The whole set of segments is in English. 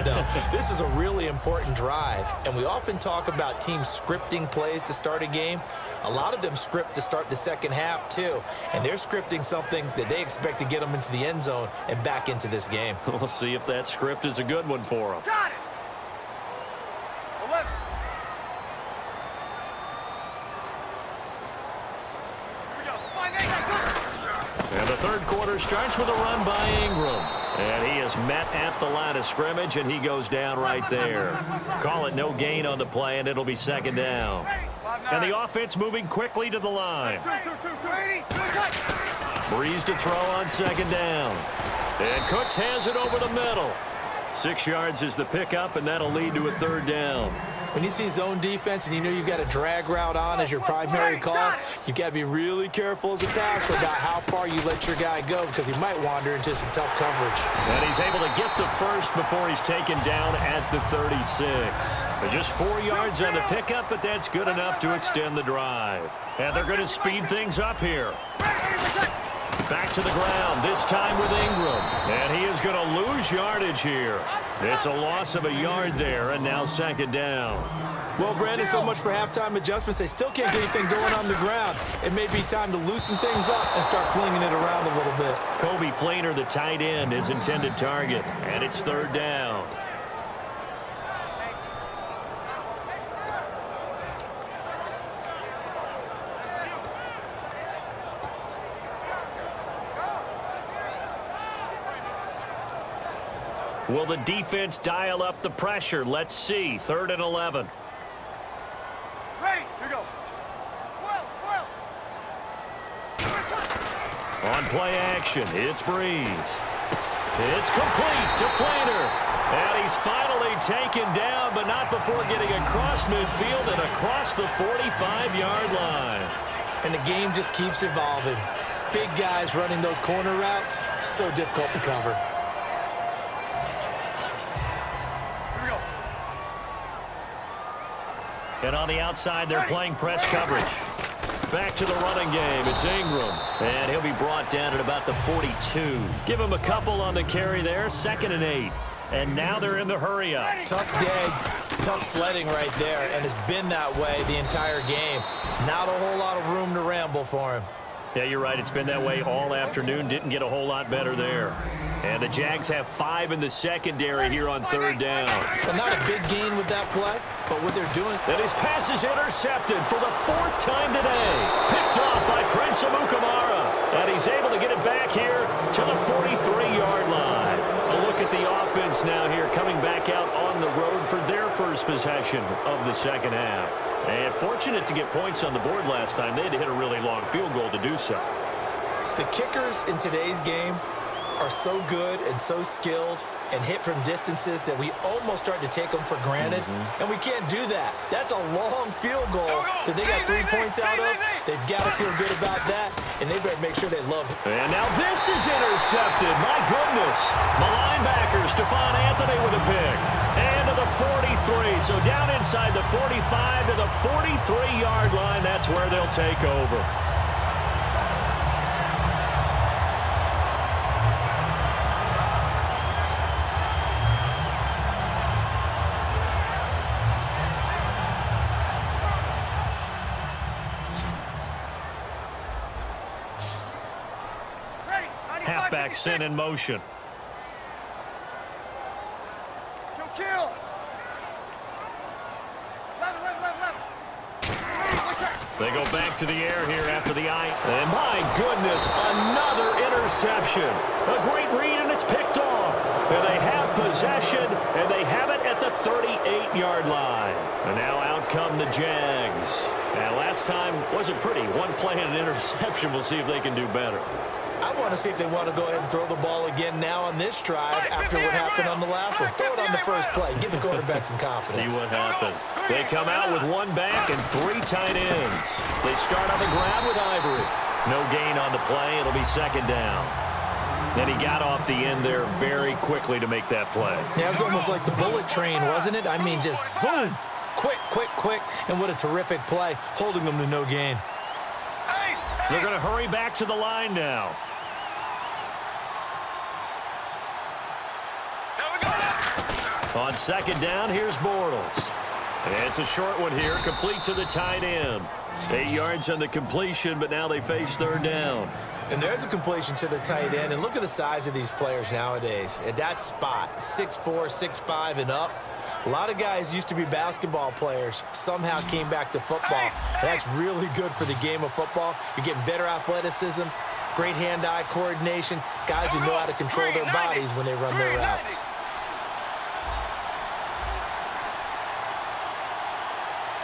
though. This is a really important drive, and we often talk about teams scripting plays to start a game. A lot of them script to start the second half, too, and they're scripting something that they expect to get them into the end zone and back into this game. We'll see if that script is a good one for them. Got it. 11. And the third quarter starts with a run by Ingram. And he is met at the line of scrimmage, and he goes down right there. Call it no gain on the play, and it'll be second down. And the offense moving quickly to the line. Breeze to throw on second down. And Cooks has it over the middle. 6 yards is the pickup, and that'll lead to a third down. When you see zone defense and you know you've got a drag route on as your primary call, you've got to be really careful as a passer about how far you let your guy go because he might wander into some tough coverage. And he's able to get the first before he's taken down at the 36. But just 4 yards on the pickup, but that's good enough to extend the drive. And they're going to speed things up here. Back to the ground, this time with Ingram. And he is going to lose yardage here. It's a loss of a yard there, and now second down. Well, Brandon, so much for halftime adjustments. They still can't get anything going on the ground. It may be time to loosen things up and start flinging it around a little bit. Kobe Fleener, the tight end, his intended target, and it's third down. Will the defense dial up the pressure? Let's see. 3rd and 11. Ready, here we go. On play action, it's Breeze. It's complete to Fleener. And he's finally taken down, but not before getting across midfield and across the 45-yard line. And the game just keeps evolving. Big guys running those corner routes, so difficult to cover. And on the outside, they're playing press coverage. Back to the running game. It's Ingram. And he'll be brought down at about the 42. Give him a couple on the carry there. 2nd and 8. And now they're in the hurry-up. Tough day, tough sledding right there, and it's been that way the entire game. Not a whole lot of room to ramble for him. Yeah, you're right. It's been that way all afternoon. Didn't get a whole lot better there. And the Jags have 5 in the secondary here on 3rd down. But not a big gain with that play, but what they're doing. And his pass is intercepted for the 4th time today. Picked off by Prince Amukamara. And he's able to get it back here to the 43-yard line. A look at the offense now here coming back out on the road for their first possession of the second half. And fortunate to get points on the board last time. They had to hit a really long field goal to do so. The kickers in today's game are so good and so skilled and hit from distances that we almost start to take them for granted. And we can't do that. That's a long field goal that they got 3 points out of. They've got to feel good about that, and they better make sure they love it. And now this is intercepted. My goodness. The linebacker, Stephon Anthony with a pick. And to the 43. So down inside the 45 to the 43-yard line. That's where they'll take over. Halfback sent in motion. Kill. They go back to the air here after the eye. And my goodness, another interception. A great read, and it's picked off. And they have possession, and they have it at the 38-yard line. And now out come the Jags. And last time wasn't pretty. One play and an interception. We'll see if they can do better. I want to see if they want to go ahead and throw the ball again now on this drive after what happened on the last one. Throw it on the first play. Give the quarterback some confidence. See what happens. They come out with 1 back and 3 tight ends. They start on the ground with Ivory. No gain on the play. It'll be second down. Then he got off the end there very quickly to make that play. Yeah, it was almost like the bullet train, wasn't it? I mean, just zoom. Quick, quick, quick. And what a terrific play, holding them to no gain. They're going to hurry back to the line now. On second down, here's Bortles. And it's a short one here, complete to the tight end. 8 yards on the completion, but now they face third down. And there's a completion to the tight end. And look at the size of these players nowadays. At that spot, 6'4", 6'5", and up. A lot of guys used to be basketball players, somehow came back to football. And that's really good for the game of football. You're getting better athleticism, great hand-eye coordination, guys who know how to control their bodies when they run their routes.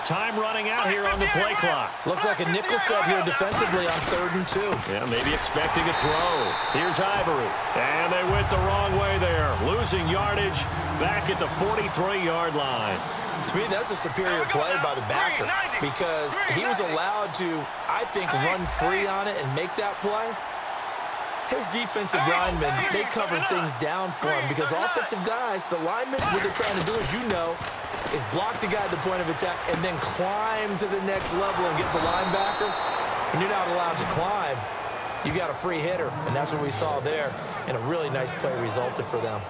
Time running out here on the play clock. Looks like a nickel set here defensively on 3rd and 2. Yeah, maybe expecting a throw. Here's Ivory. And they went the wrong way there. Losing yardage back at the 43-yard line. To me, that's a superior play by the backer because he was allowed to, I think, run free on it and make that play. His defensive linemen, they covered things down for him because offensive guys, the linemen, what they're trying to do, as you know, is block the guy at the point of attack and then climb to the next level and get the linebacker. When you're not allowed to climb, you got a free hitter, and that's what we saw there, and a really nice play resulted for them.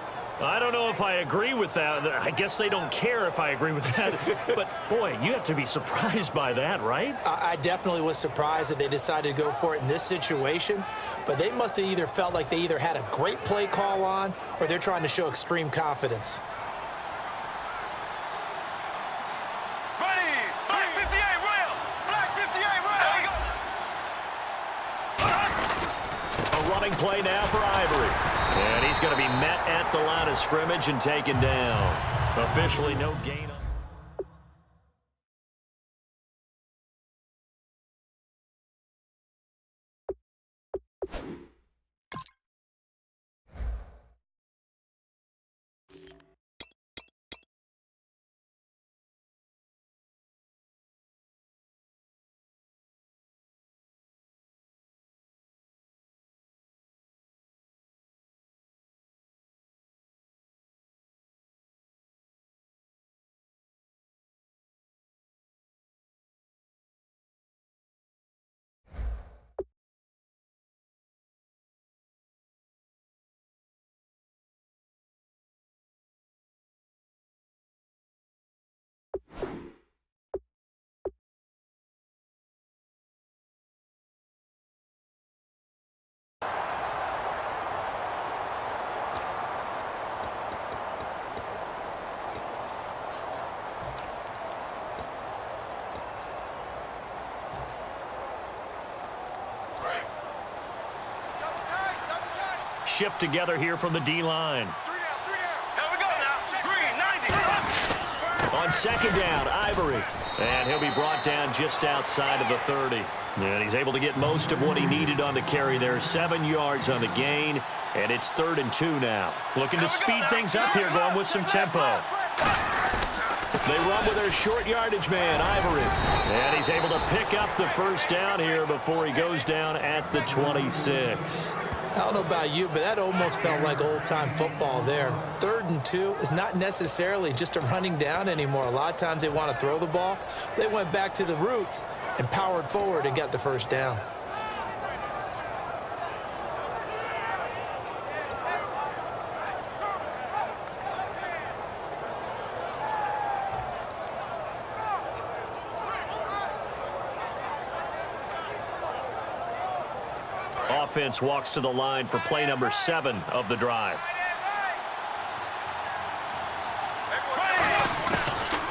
I don't know if I agree with that. I guess they don't care if I agree with that. But, boy, you have to be surprised by that, right? I definitely was surprised that they decided to go for it in this situation, but they must have either felt like they either had a great play call on or they're trying to show extreme confidence. Play now for Ivory. And he's going to be met at the line of scrimmage and taken down. Officially no gain. Shift together here from the D-line. On second down, Ivory. And he'll be brought down just outside of the 30. And he's able to get most of what he needed on the carry there. 7 yards on the gain. And it's 3rd and 2 now. Looking to speed things up here, going with some tempo. They run with their short yardage man, Ivory. And he's able to pick up the first down here before he goes down at the 26. I don't know about you, but that almost felt like old-time football there. 3rd and 2 is not necessarily just a running down anymore. A lot of times they want to throw the ball. They went back to the roots and powered forward and got the first down. Offense walks to the line for play number 7 of the drive.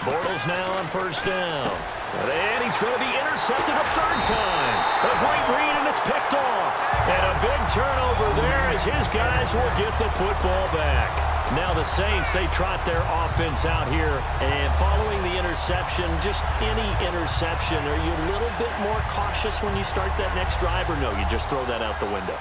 Bortles now on first down. And he's going to be intercepted a 3rd time. A great read, and it's picked off. And a big turnover there as his guys will get the football back. Now the Saints, they trot their offense out here. And following the interception, just any interception, are you a little bit more cautious when you start that next drive, or no, you just throw that out the window?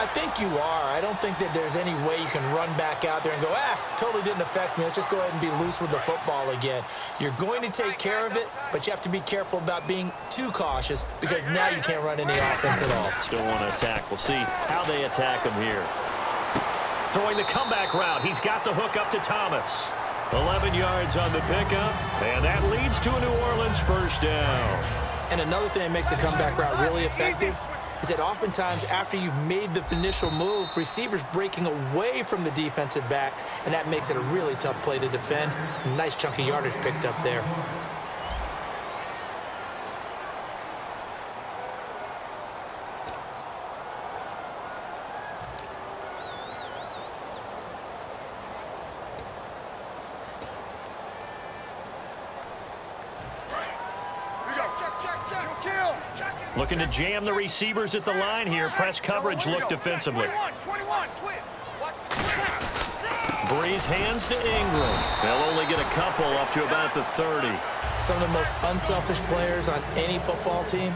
I think you are. I don't think that there's any way you can run back out there and go, totally didn't affect me. Let's just go ahead and be loose with the football again. You're going to take care of it, but you have to be careful about being too cautious because now you can't run any offense at all. Still want to attack. We'll see how they attack him here. Throwing the comeback route. He's got the hook up to Thomas. 11 yards on the pickup, and that leads to a New Orleans first down. And another thing that makes the comeback route really effective, is that oftentimes after you've made the initial move, receivers breaking away from the defensive back, and that makes it a really tough play to defend. Nice chunk of yardage picked up there. Looking to jam the receivers at the line here. Press coverage look defensively. Breeze hands to Ingram. They'll only get a couple up to about the 30. Some of the most unselfish players on any football team,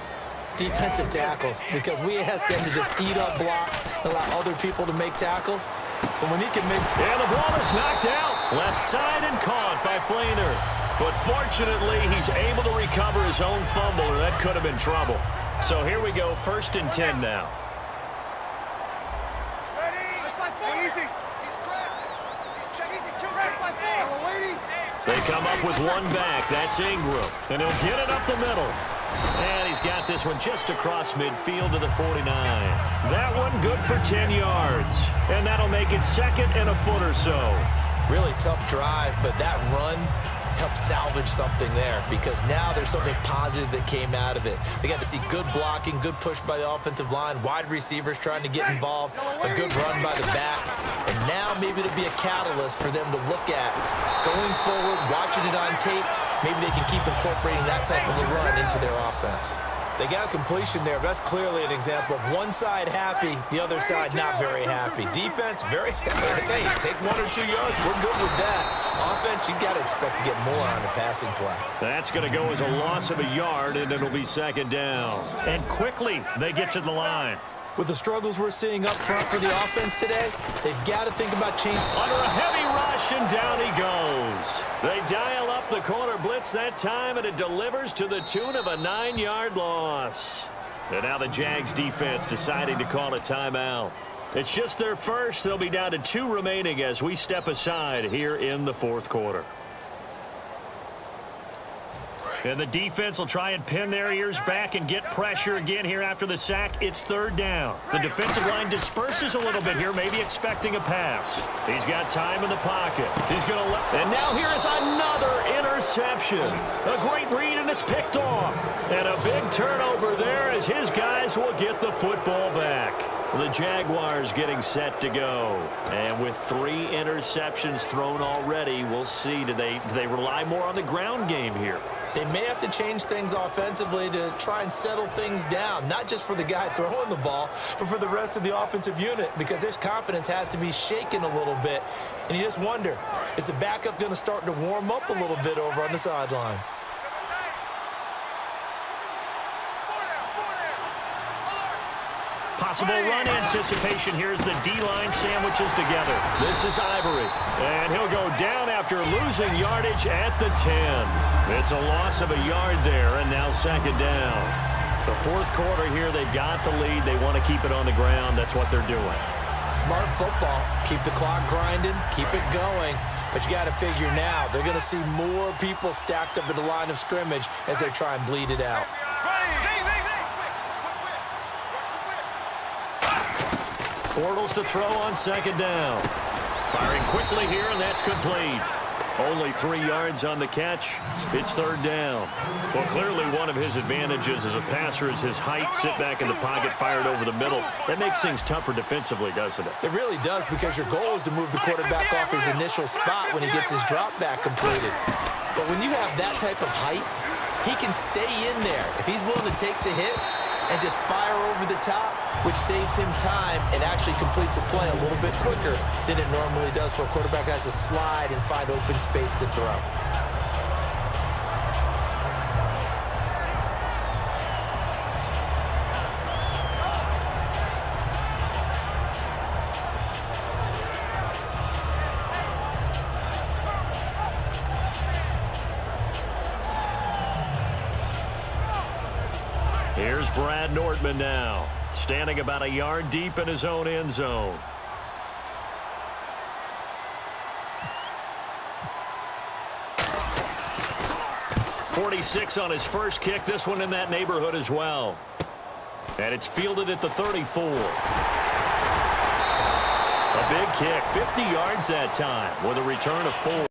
defensive tackles, because we ask them to just eat up blocks and allow other people to make tackles. But when he can make... And the ball is knocked out. Left side and caught by Flainer. But fortunately, he's able to recover his own fumble, or that could have been trouble. So here we go, 1st and 10 now. They come up with one back. That's Ingram. And he'll get it up the middle. And he's got this one just across midfield to the 49. That one good for 10 yards. And that'll make it 2nd and a foot or so. Really tough drive, but that run help salvage something there, because now there's something positive that came out of it. They got to see good blocking, good push by the offensive line, wide receivers trying to get involved, a good run by the back, and now maybe it'll be a catalyst for them to look at going forward, watching it on tape. Maybe they can keep incorporating that type of a run into their offense. They got a completion there. That's clearly an example of one side happy, the other side not very happy. Defense, very, hey, take 1 or 2 yards. We're good with that. Offense, you got to expect to get more on the passing play. That's going to go as a loss of a yard, and it'll be 2nd down. And quickly, they get to the line. With the struggles we're seeing up front for the offense today, they've got to think about change. Under a heavy rush, and down he goes. They dial up the corner blitz that time, and it delivers to the tune of a 9-yard loss. And now the Jags defense deciding to call a timeout. It's just their first. They'll be down to 2 remaining as we step aside here in the 4th quarter. And the defense will try and pin their ears back and get pressure again here after the sack. It's 3rd down. The defensive line disperses a little bit here, maybe expecting a pass. He's got time in the pocket. He's going to let... And now here is another interception. A great read, and it's picked off. And a big turnover there as his guys will get the football back. The Jaguars getting set to go. And with 3 interceptions thrown already, we'll see. Do they rely more on the ground game here? They may have to change things offensively to try and settle things down, not just for the guy throwing the ball, but for the rest of the offensive unit, because his confidence has to be shaken a little bit. And you just wonder, is the backup going to start to warm up a little bit over on the sideline? Possible run anticipation here as the D-line sandwiches together. This is Ivory, and he'll go down after losing yardage at the 10. It's a loss of a yard there, and now 2nd down. The 4th quarter here, they've got the lead. They want to keep it on the ground. That's what they're doing. Smart football. Keep the clock grinding, keep it going. But you got to figure now, they're going to see more people stacked up at the line of scrimmage as they try and bleed it out. Bortles to throw on 2nd down. Firing quickly here, and that's complete. Only 3 yards on the catch. It's 3rd down. Well, clearly one of his advantages as a passer is his height. Sit back in the pocket, fired over the middle. That makes things tougher defensively, doesn't it? It really does, because your goal is to move the quarterback off his initial spot when he gets his drop back completed. But when you have that type of height, he can stay in there if he's willing to take the hits and just fire over the top, which saves him time and actually completes a play a little bit quicker than it normally does for a quarterback who has to slide and find open space to throw. Here's Brad Nordman now, standing about a yard deep in his own end zone. .46 on his first kick. This one in that neighborhood as well. And it's fielded at the 34. A big kick, 50 yards that time with a return of 4.